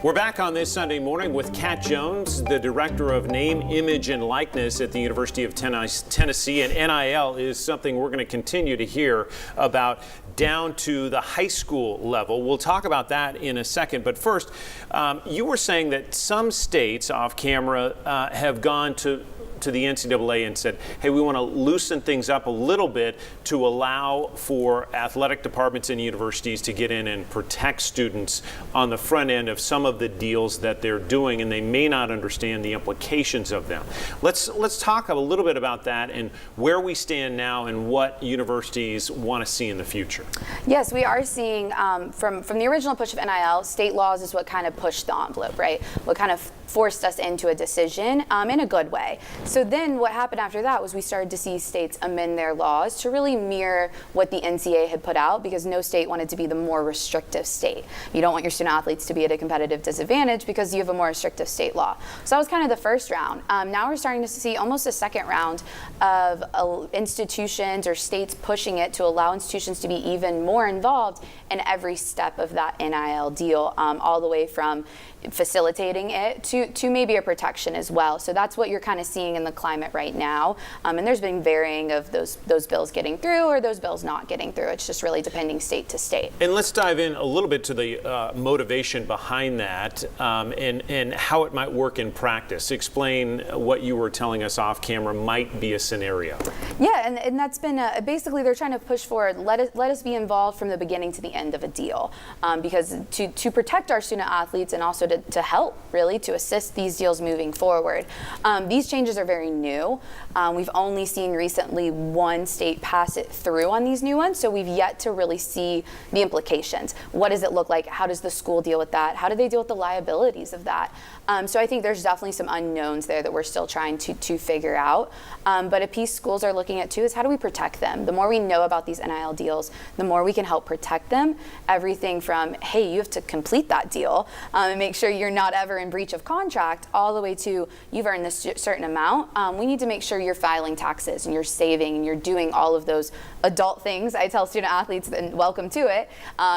We're back on this Sunday morning with Kat Jones, the director of Name, Image, and Likeness at the University of Tennessee. And NIL is something we're going to continue to hear about down to the high school level. We'll talk about that in a second. But first, you were saying that some states off camera have gone to the NCAA and said, hey, we want to loosen things up a little bit to allow for athletic departments and universities to get in and protect students on the front end of some of the deals that they're doing, and they may not understand the implications of them. Let's talk a little bit about that and where we stand now and what universities want to see in the future. Yes, we are seeing from the original push of NIL, state laws is what kind of pushed the envelope, right? What kind of forced us into a decision in a good way. So then what happened after that was we started to see states amend their laws to really mirror what the NCAA had put out, because no state wanted to be the more restrictive state. You don't want your student athletes to be at a competitive disadvantage because you have a more restrictive state law. So that was kind of the first round. Now we're starting to see almost a second round of institutions or states pushing it to allow institutions to be even more involved in every step of that NIL deal, all the way from facilitating it to maybe a protection as well. So that's what you're kind of seeing in the climate right now. And there's been varying of those bills getting through or those bills not getting through. It's just really depending state to state. And let's dive in a little bit to the motivation behind that and how it might work in practice. Explain what you were telling us off camera might be a scenario. Yeah, and that's been basically they're trying to push forward. Let us be involved from the beginning to the end of a deal, because to protect our student athletes and also to help, really, to assist these deals moving forward. These changes are very new. We've only seen recently one state pass it through on these new ones, so we've yet to really see the implications. What does it look like? How does the school deal with that? How do they deal with the liabilities of that? So I think there's definitely some unknowns there that we're still trying to figure out. But a piece schools are looking at too is how do we protect them? The more we know about these NIL deals, the more we can help protect them. Everything from, hey, you have to complete that deal and make sure you're not ever in breach of contract, all the way to you've earned this certain amount. We need to make sure you're filing taxes and you're saving and you're doing all of those adult things. I tell student athletes, and welcome to it.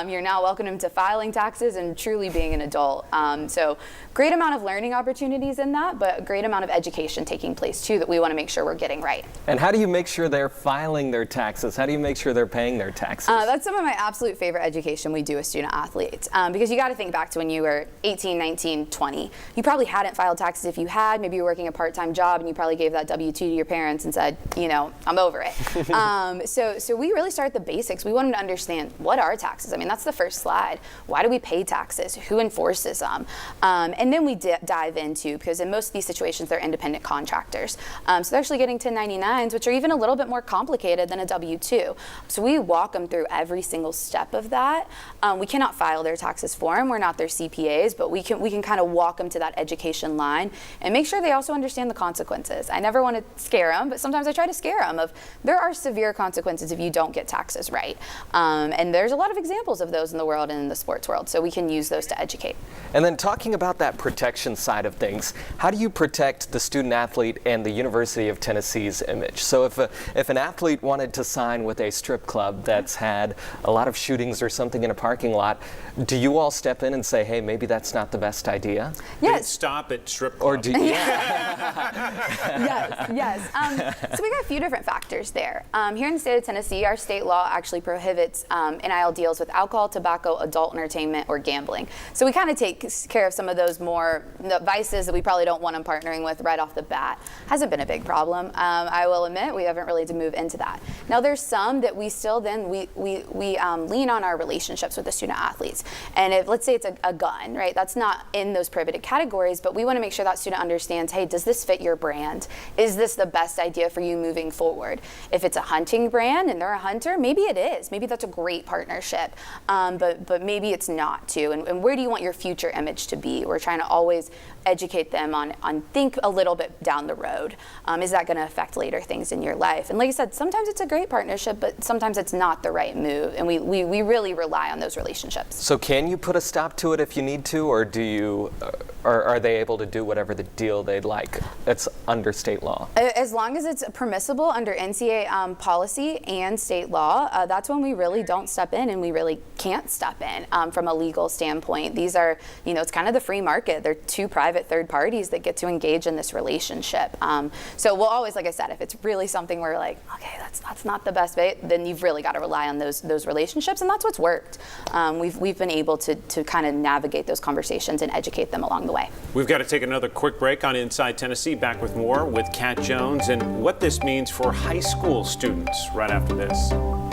You're now welcoming to filing taxes and truly being an adult. So great amount of learning opportunities in that, but a great amount of education taking place too that we want to make sure we're getting right. And how do you make sure they're filing their taxes? How do you make sure they're paying their taxes? That's some of my absolute favorite education we do with student athletes, because you got to think back to when you were 18, 19, 20. You probably hadn't filed taxes. If you had, maybe you were working a part-time job and you probably gave that W-2 to your parents and said, you know, I'm over it. So we really start at the basics. We want them to understand, what are taxes? I mean, that's the first slide. Why do we pay taxes? Who enforces them? And then we dive into, because in most of these situations, they're independent contractors. So they're actually getting 1099s, which are even a little bit more complicated than a W-2. So we walk them through every single step of that. We cannot file their taxes for them. We're not their CPAs, but we can kind of walk them to that education line and make sure they also understand the consequences. I never want to scare them, but sometimes I try to scare them of there are severe consequences if you don't get taxes right. And there's a lot of examples of those in the world and in the sports world, so we can use those to educate. And then talking about that protection side of things, how do you protect the student athlete and the University of Tennessee's image? So if an athlete wanted to sign with a strip club that's had a lot of shootings or something in a parking lot, do you all step in and say, hey, maybe that's not the best idea? Yes. Stop at strip club. Or do you? Yes. So we got a few different factors there. Here in the state of Tennessee, our state law actually prohibits NIL deals with alcohol, tobacco, adult entertainment, or gambling. So we kind of take care of some of those more vices that we probably don't want them partnering with right off the bat. Hasn't been a big problem. I will admit we haven't really to move into that. Now there's some that we still we lean on our relationships with the student athletes. And if, let's say it's a gun, right? That's not in those prohibited categories, but we want to make sure that student understands, hey, does this fit your brand? Is this the best idea for you moving forward? If it's a hunting brand and they're a hunter, maybe it is. Maybe that's a great partnership. But maybe it's not too. And where do you want your future image to be? We're trying to always educate them on think a little bit down the road. Is that going to affect later things in your life? And like I said, sometimes it's a great partnership, but sometimes it's not the right right move. And we really rely on those relationships. So can you put a stop to it if you need to, or do you, or are they able to do whatever the deal they'd like that's under state law? As long as it's permissible under NCAA policy and state law, that's when we really don't step in, and we really can't step in from a legal standpoint. These are, it's kind of the free market. They're two private third parties that get to engage in this relationship. So we'll always, like I said, if it's really something where like, okay, that's not the best fit, then you've really got to rely on those relationships, and that's what's worked. We've been able to kind of navigate those conversations and educate them along the way. We've got to take another quick break on Inside Tennessee. Back with more with Kat Jones and what this means for high school students right after this.